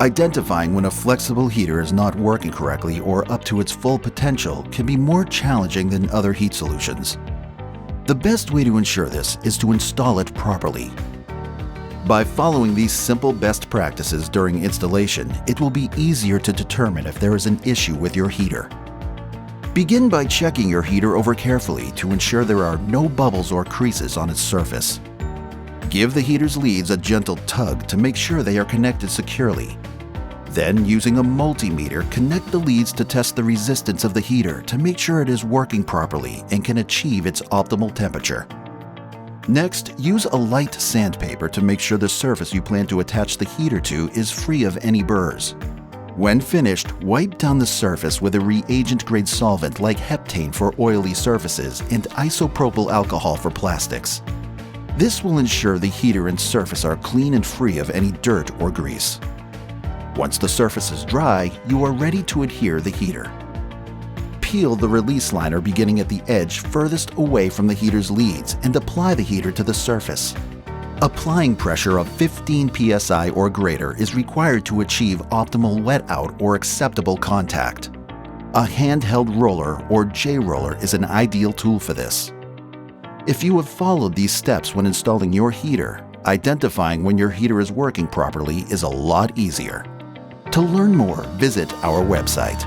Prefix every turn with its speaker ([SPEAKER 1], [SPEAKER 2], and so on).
[SPEAKER 1] Identifying when a flexible heater is not working correctly or up to its full potential can be more challenging than other heat solutions. The best way to ensure this is to install it properly. By following these simple best practices during installation, it will be easier to determine if there is an issue with your heater. Begin by checking your heater over carefully to ensure there are no bubbles or creases on its surface. Give the heater's leads a gentle tug to make sure they are connected securely. Then, using a multimeter, connect the leads to test the resistance of the heater to make sure it is working properly and can achieve its optimal temperature. Next, use a light sandpaper to make sure the surface you plan to attach the heater to is free of any burrs. When finished, wipe down the surface with a reagent-grade solvent like heptane for oily surfaces and isopropyl alcohol for plastics. This will ensure the heater and surface are clean and free of any dirt or grease. Once the surface is dry, you are ready to adhere the heater. Peel the release liner beginning at the edge furthest away from the heater's leads and apply the heater to the surface. Applying pressure of 15 psi or greater is required to achieve optimal wet out or acceptable contact. A handheld roller or J-roller is an ideal tool for this. If you have followed these steps when installing your heater, identifying when your heater is working properly is a lot easier. To learn more, visit our website.